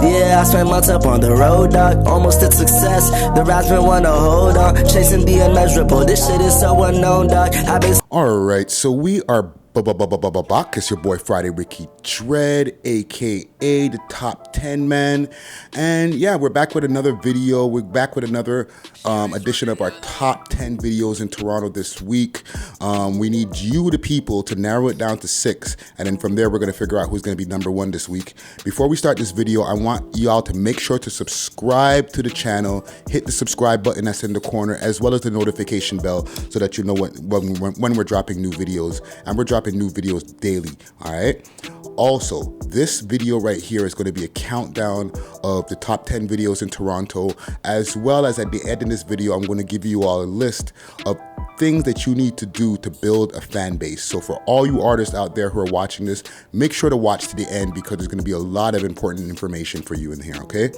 Yeah, I spent months up on the road, dog, almost to success. The rap's been wanna hold on, chasing the immeasurable. This shit is so unknown, dog. Alright, so we are back. It's your boy Friday Ricky Dred, aka the Top 10 Man. And yeah, we're back with another video. We're back with another edition of our top 10 videos in Toronto this week. We need you, the people, to narrow it down to 6. And then from there, we're going to figure out who's going to be number 1 this week. Before we start this video, I want y'all to make sure to subscribe to the channel. Hit the subscribe button that's in the corner, as well as the notification bell, so that you know when we're dropping new videos. And we're dropping new videos daily, all right? Also, this video right here is going to be a countdown of the top 10 videos in Toronto, as well as at the end of this video, I'm going to give you all a list of things that you need to do to build a fan base. So for all you artists out there who are watching this, make sure to watch to the end, because there's going to be a lot of important information for you in here, okay?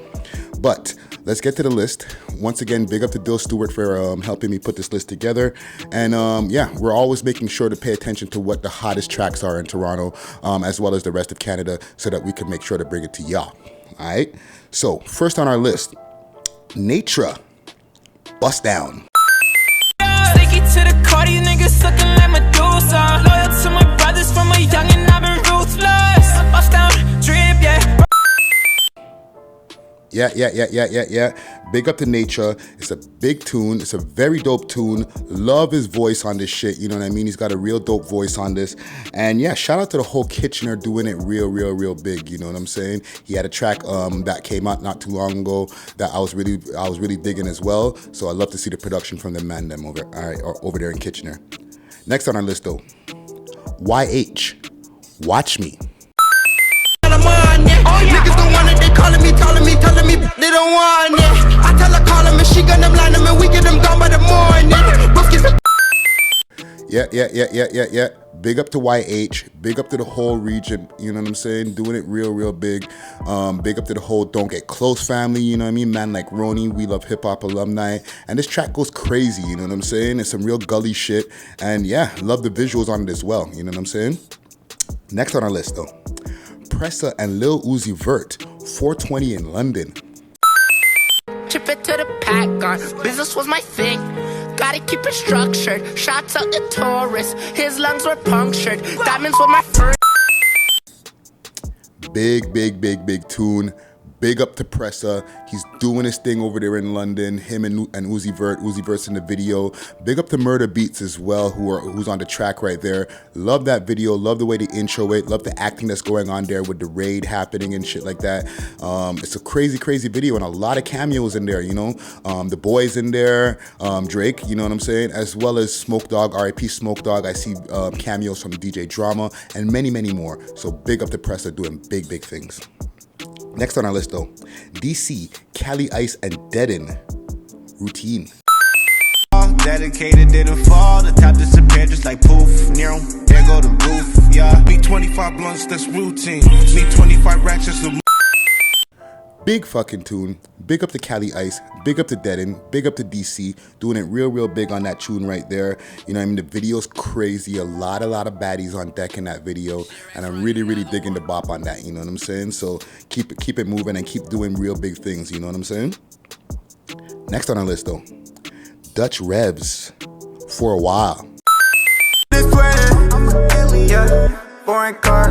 But let's get to the list. Once again, big up to Dill Stuart for helping me put this list together. And yeah, we're always making sure to pay attention to what the hottest tracks are in Toronto, as well as the rest of Canada, so that we can make sure to bring it to y'all. All right. So first on our list, Natra, Bust Down. Sticky to the car, these niggas looking like Medusa. Loyal to my brothers from a young and I've been ruthless. Bust down, drip, yeah. Yeah. Big up to Natra. It's a big tune. It's a very dope tune. Love his voice on this shit. You know what I mean? He's got a real dope voice on this. And yeah, shout out to the whole Kitchener doing it real big. You know what I'm saying? He had a track that came out not too long ago that I was really digging as well. So I love to see the production from the man them over there in Kitchener. Next on our list though, YH, Watch Me. Niggas don't want it, they calling me, they don't want it. I tell her call them and she gun them, line them and we get them gone by the morning. Yeah. Big up to YH, big up to the whole region, you know what I'm saying? Doing it real big. Big up to the whole Don't Get Close family, you know what I mean? Man like Roni, We Love Hip Hop alumni. And this track goes crazy, you know what I'm saying? It's some real gully shit. And yeah, love the visuals on it as well, you know what I'm saying? Next on our list though, Pressa and Lil Uzi Vert, 420 in London. Chip it to the pack on. Business was my thing. Gotta keep it structured. Shots out the tourist. His lungs were punctured. Diamonds were my first. Big tune. Big up to Pressa. He's doing his thing over there in London. Him and Uzi Vert. Uzi Vert's in the video. Big up to Murder Beats as well, who's on the track right there. Love that video. Love the way they intro it. Love the acting that's going on there with the raid happening and shit like that. It's a crazy video and a lot of cameos in there, you know. The boys in there, Drake, you know what I'm saying, as well as Smoke Dogg, R.I.P. Smoke Dogg. I see cameos from DJ Drama and many more. So big up to Pressa doing big things. Next on our list though, DC, Cali Ice and Deddin, Rountine. Dedicated, didn't fall, the top disappeared just like poof. Near him, there go the roof, yeah. Me 25 blunts, that's routine. Me 25 racks, just a Big fucking tune. Big up to Cali Ice. Big up to Deddin. Big up to DC. Doing it real big on that tune right there. You know what I mean? The video's crazy. A lot of baddies on deck in that video. And I'm really digging the bop on that. You know what I'm saying? So keep it moving and keep doing real big things. You know what I'm saying? Next on our list though, Dutch Revz, For a While. This way, yeah. Foreign car,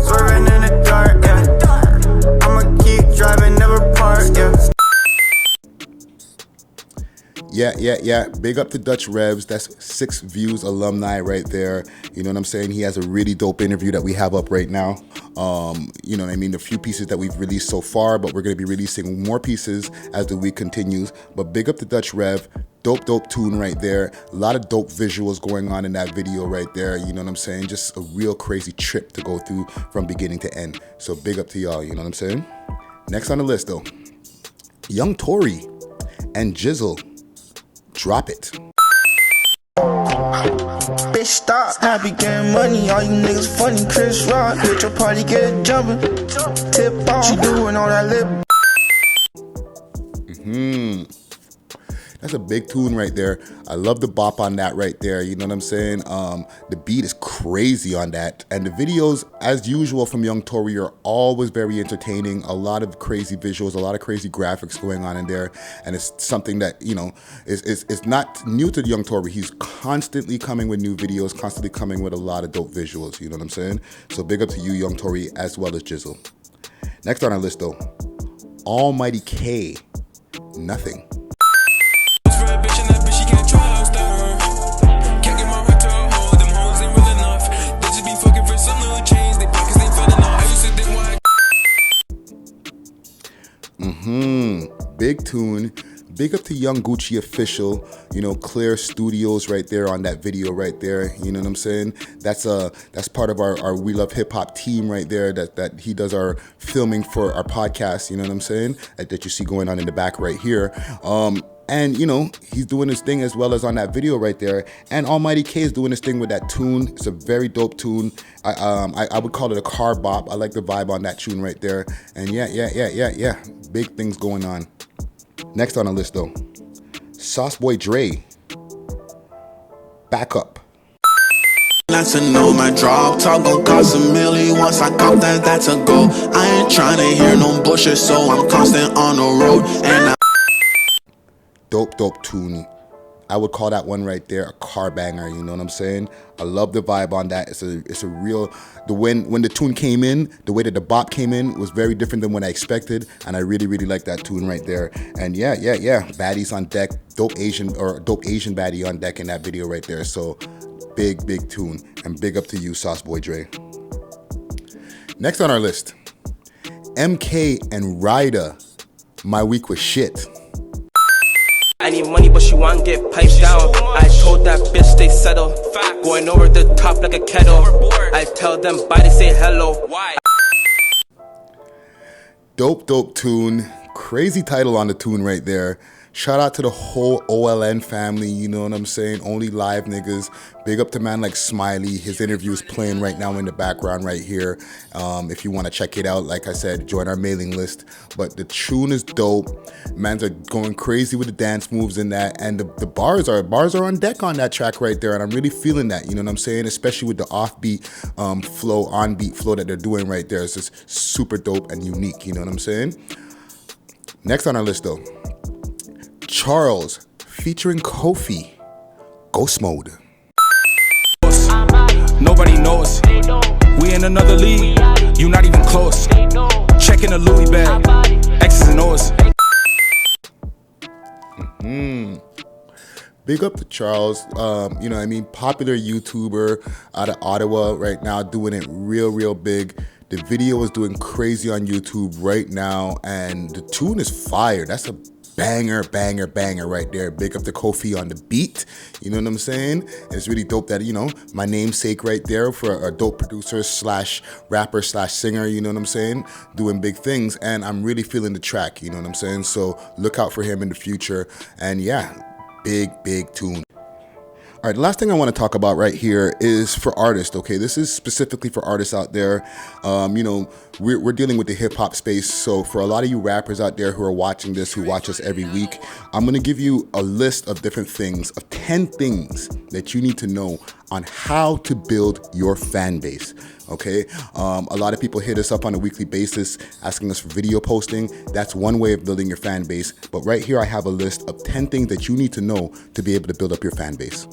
swerving in the dark, yeah. I'ma keep driving, never park, yeah. Yeah. Big up to Dutch Revz. That's 6 Views alumni right there. You know what I'm saying? He has a really dope interview that we have up right now. You know what I mean? A few pieces that we've released so far, but we're going to be releasing more pieces as the week continues. But big up to Dutch Rev. Dope tune right there. A lot of dope visuals going on in that video right there. You know what I'm saying? Just a real crazy trip to go through from beginning to end. So big up to y'all, you know what I'm saying? Next on the list though, Young Tory and Jizzle, Drop It. Bitch, stop. I be getting money, all you niggas funny. Chris Rock, bitch, your party get it jumping. Tip off, she doing all that lip. That's a big tune right there. I love the bop on that right there. You know what I'm saying? The beat is crazy on that. And the videos, as usual from Young Tory, are always very entertaining. A lot of crazy visuals, a lot of crazy graphics going on in there. And it's something that, you know, is not new to Young Tory. He's constantly coming with new videos, constantly coming with a lot of dope visuals. You know what I'm saying? So big up to you, Young Tory, as well as Jizzle. Next on our list, though, AllMightyK Nothing. Big tune. Big up to Young Gucci Official, you know, Clear Studios right there on that video right there. You know what I'm saying? That's part of our We Love Hip Hop team right there that he does our filming for our podcast, you know what I'm saying? That you see going on in the back right here. And, you know, he's doing his thing as well as on that video right there. And AllMightyK is doing his thing with that tune. It's a very dope tune. I would call it a car bop. I like the vibe on that tune right there. And yeah. Big things going on. Next on the list, though, Boy Dre Back Up. That's to know my drop top gon' cost $1 million. Once I cop that, that's a go. I ain't tryna hear no bullshit, so I'm constant on the road. And Dope tune. I would call that one right there a car banger. You know what I'm saying? I love the vibe on that. It's a real. When the tune came in, the way that the bop came in was very different than what I expected, and I really like that tune right there. And yeah. Baddies on deck. Dope Asian baddie on deck in that video right there. So big tune, and big up to you, Boy Dre. Next on our list, MK and Ryda. My week was shit. I need money, but she want get piped down. I told that bitch stay settled. Going over the top like a kettle. I tell them bye, they say hello. Why? Dope tune. Crazy title on the tune right there. Shout out to the whole OLN family, you know what I'm saying? Only live niggas. Big up to man like Smiley. His interview is playing right now in the background right here. If you want to check it out, like I said, join our mailing list. But the tune is dope. Mans are going crazy with the dance moves in that. And the bars are on deck on that track right there. And I'm really feeling that, you know what I'm saying? Especially with the offbeat flow, on-beat flow that they're doing right there. It's just super dope and unique, you know what I'm saying? Next on our list, though, Charle featuring Kofi, Ghost Mode. Nobody knows. We in another league. You not even close. Checking the Louis bag. X's and O's. Big up to Charle. You know what I mean? Popular YouTuber out of Ottawa right now, doing it real big. The video is doing crazy on YouTube right now, and the tune is fire. That's a banger right there. Big up to Kofi on the beat. You know what I'm saying? And it's really dope that, you know, my namesake right there for a dope producer / rapper / singer, you know what I'm saying? Doing big things. And I'm really feeling the track, you know what I'm saying? So look out for him in the future. And yeah, big tune. All right, the last thing I want to talk about right here is for artists, okay? This is specifically for artists out there. You know, we're dealing with the hip-hop space, so for a lot of you rappers out there who are watching this, who watch us every week, I'm going to give you a list of different things, of 10 things that you need to know on how to build your fan base, okay? A lot of people hit us up on a weekly basis asking us for video posting. That's one way of building your fan base. But right here, I have a list of 10 things that you need to know to be able to build up your fan base.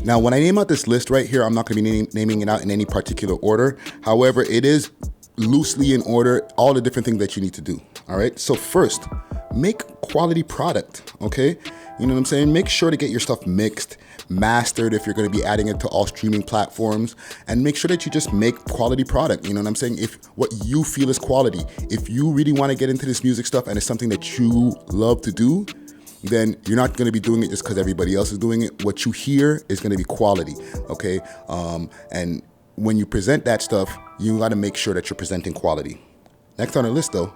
Now, when I name out this list right here, I'm not going to be naming it out in any particular order. However, it is loosely in order, all the different things that you need to do, all right? So first, make quality product, okay? You know what I'm saying? Make sure to get your stuff mixed, mastered if you're going to be adding it to all streaming platforms, and make sure that you just make quality product. You know what I'm saying? If what you feel is quality, if you really want to get into this music stuff and it's something that you love to do, then you're not going to be doing it just because everybody else is doing it. What you hear is going to be quality, okay? And when you present that stuff, you got to make sure that you're presenting quality. Next on the list, though,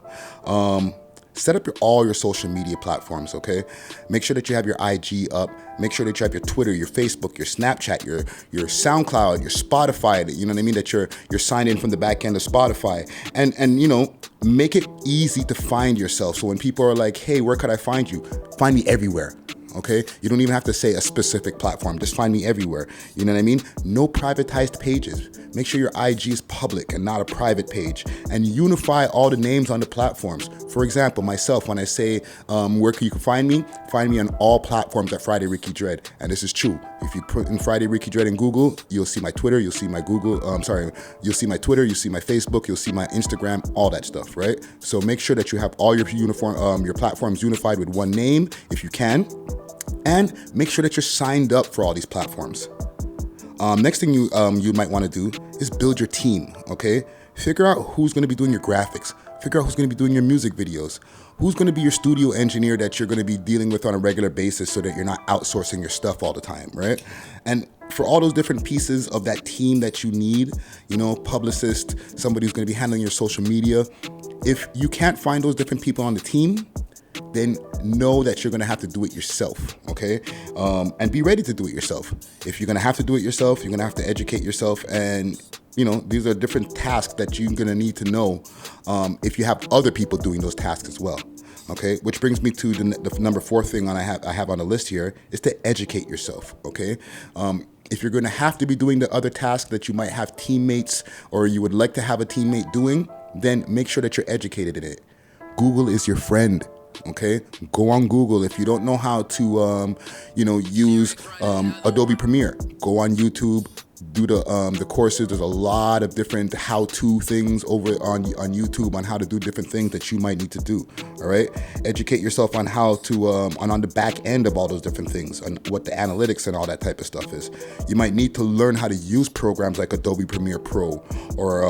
set up all your social media platforms, okay? Make sure that you have your IG up. Make sure that you have your Twitter, your Facebook, your Snapchat, your SoundCloud, your Spotify, you know what I mean? That you're signed in from the back end of Spotify. And you know, make it easy to find yourself. So when people are like, hey, where could I find you? Find me everywhere, okay? You don't even have to say a specific platform. Just find me everywhere. You know what I mean? No privatized pages. Make sure your IG is public and not a private page. And unify all the names on the platforms. For example, myself, when I say where you can find me on all platforms at Friday Ricky Dred. And this is true. If you put in Friday Ricky Dred in Google, you'll see my Twitter, you'll see my you'll see my Twitter, you'll see my Facebook, you'll see my Instagram, all that stuff, right? So make sure that you have all your your platforms unified with one name if you can, and make sure that you're signed up for all these platforms. Next thing you might want to do is build your team, okay? Figure out who's going to be doing your graphics. Figure out who's going to be doing your music videos. Who's going to be your studio engineer that you're going to be dealing with on a regular basis so that you're not outsourcing your stuff all the time, right? And for all those different pieces of that team that you need, you know, publicist, somebody who's going to be handling your social media, if you can't find those different people on the team, then know that you're going to have to do it yourself, okay? And be ready to do it yourself. If you're going to have to do it yourself, you're going to have to educate yourself. And, you know, these are different tasks that you're going to need to know if you have other people doing those tasks as well, okay? Which brings me to the number 4 thing I have on the list here is to educate yourself, okay? If you're going to have to be doing the other tasks that you might have teammates or you would like to have a teammate doing, then make sure that you're educated in it. Google is your friend. Okay, go on Google. If you don't know how to, use Adobe Premiere, go on YouTube, do the courses. There's a lot of different how-to things over on YouTube on how to do different things that you might need to do. All right, educate yourself on how to on the back end of all those different things and what the analytics and all that type of stuff is. You might need to learn how to use programs like Adobe Premiere Pro or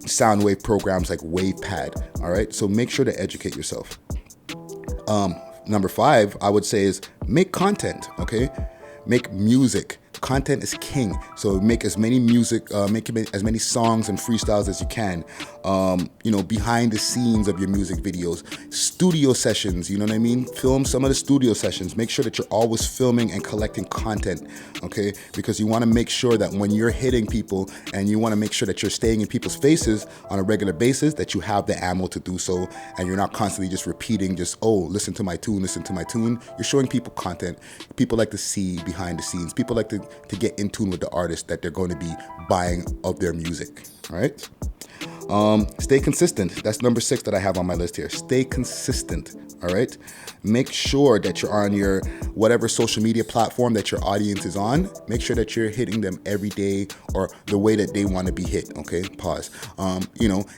Soundwave programs like WavePad. All right, so make sure to educate yourself. Number 5, I would say, is make content, okay? Make music. Content is king. So make as many as many songs and freestyles as you can. Behind the scenes of your music videos, studio sessions, you know what I mean? Film some of the studio sessions. Make sure that you're always filming and collecting content, okay? Because you want to make sure that when you're hitting people and you want to make sure that you're staying in people's faces on a regular basis, that you have the ammo to do so and you're not constantly just repeating listen to my tune. You're showing people content. People like to see behind the scenes. People like to get in tune with the artist that they're going to be buying of their music, all right? Stay consistent. That's number 6 that I have on my list here. Stay consistent, all right? Make sure that you're on your whatever social media platform that your audience is on. Make sure that you're hitting them every day or the way that they want to be hit, okay? Pause.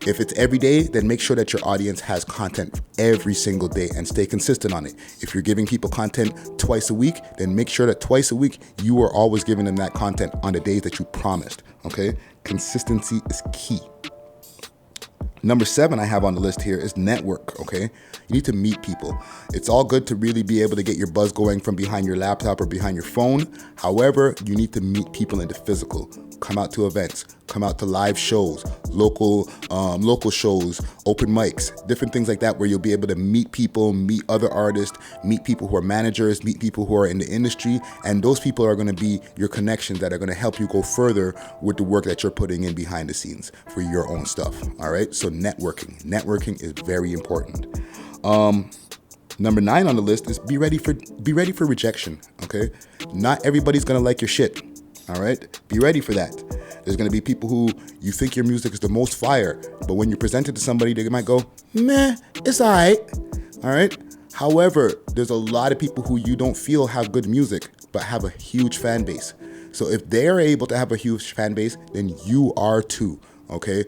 If it's every day, then make sure that your audience has content every single day and stay consistent on it. If you're giving people content twice a week, then make sure that twice a week you are always giving them that content on the days that you promised, okay? Consistency is key. Number 7 I have on the list here is network, okay? You need to meet people. It's all good to really be able to get your buzz going from behind your laptop or behind your phone. However, you need to meet people in the physical. Come out to events, come out to live shows, local shows, open mics, different things like that where you'll be able to meet people, meet other artists, meet people who are managers, meet people who are in the industry, and those people are going to be your connections that are going to help you go further with the work that you're putting in behind the scenes for your own stuff, all right? So networking is very important. Number 9 on the list is be ready for rejection, okay? Not everybody's going to like your shit. All right, be ready for that. There's going to be people who you think your music is the most fire, but when you present it to somebody, they might go, meh, it's all right. All right. However, there's a lot of people who you don't feel have good music, but have a huge fan base. So if they're able to have a huge fan base, then you are too. Okay.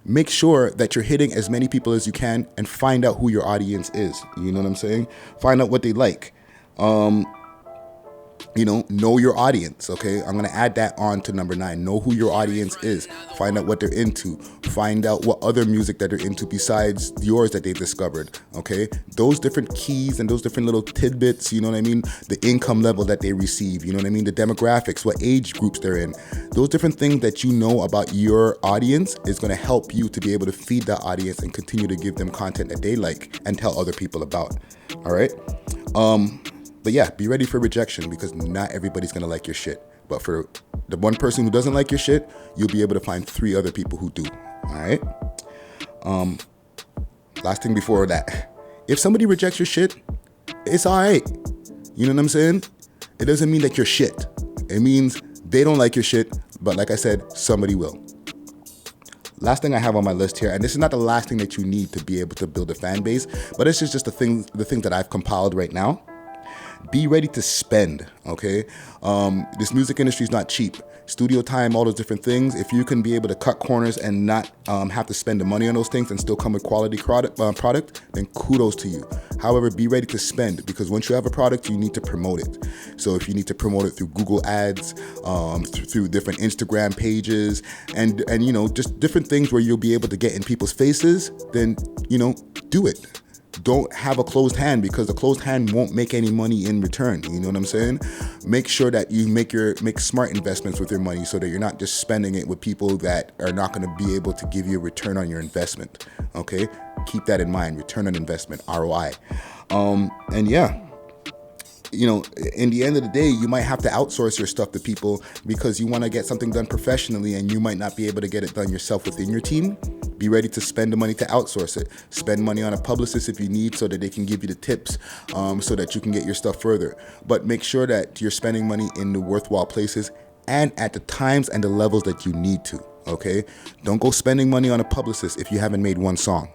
Make sure that you're hitting as many people as you can and find out who your audience is. You know what I'm saying? Find out what they like. Know your audience, okay? I'm going to add that on to number 9. Know who your audience is. Find out what they're into. Find out what other music that they're into besides yours that they've discovered, okay? Those different keys and those different little tidbits, you know what I mean? The income level that they receive, you know what I mean? The demographics, what age groups they're in. Those different things that you know about your audience is going to help you to be able to feed that audience and continue to give them content that they like and tell other people about, all right? But yeah, be ready for rejection because not everybody's going to like your shit. But for the one person who doesn't like your shit, you'll be able to find 3 other people who do. All right. Last thing before that, if somebody rejects your shit, it's all right. You know what I'm saying? It doesn't mean that you're shit. It means they don't like your shit, but like I said, somebody will. Last thing I have on my list here, and this is not the last thing that you need to be able to build a fan base, but this is just the things that I've compiled right now. Be ready to spend, okay? This music industry is not cheap. Studio time, all those different things. If you can be able to cut corners and not have to spend the money on those things and still come with quality product, then kudos to you. However, be ready to spend, because once you have a product, you need to promote it. So if you need to promote it through Google Ads, through different Instagram pages, and you know, just different things where you'll be able to get in people's faces, then, you know, do it. Don't have a closed hand, because a closed hand won't make any money in return. You know what I'm saying? Make sure that you make smart investments with your money, so that you're not just spending it with people that are not going to be able to give you a return on your investment. Okay? Keep that in mind. Return on investment, ROI. And yeah. You know, in the end of the day, you might have to outsource your stuff to people because you want to get something done professionally, and you might not be able to get it done yourself within your team. Be ready to spend the money to outsource it. Spend money on a publicist if you need, so that they can give you the tips, so that you can get your stuff further. But make sure that you're spending money in the worthwhile places and at the times and the levels that you need to, okay? Don't go spending money on a publicist if you haven't made one song,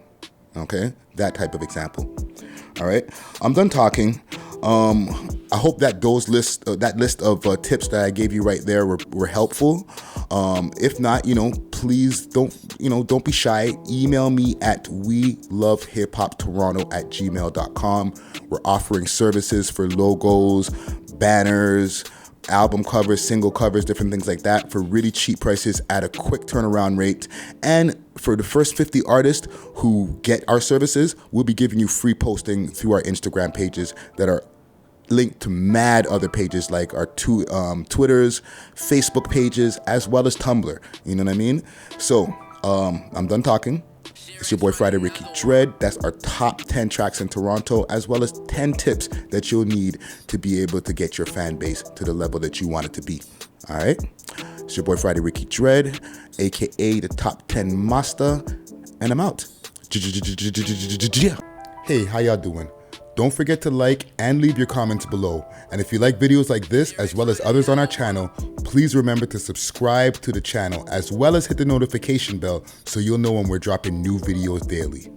okay? That type of example. All right, I'm done talking. I hope that that list of tips that I gave you right there were helpful. If not, you know, please don't be shy. Email me at welovehiphoptoronto@gmail.com. We're offering services for logos, banners, album covers, single covers, different things like that for really cheap prices at a quick turnaround rate. And for the first 50 artists who get our services, we'll be giving you free posting through our Instagram pages that are linked to mad other pages, like our two Twitters, Facebook pages, as well as Tumblr. You know what I mean? So I'm done talking. It's your boy Friday Ricky Dred. That's our top 10 tracks in Toronto, as well as 10 tips that you'll need to be able to get your fan base to the level that you want it to be. All right? It's your boy Friday Ricky Dred, aka the top 10 master, and I'm out. Hey, how y'all doing? Don't forget to like and leave your comments below. And if you like videos like this, as well as others on our channel, please remember to subscribe to the channel, as well as hit the notification bell so you'll know when we're dropping new videos daily.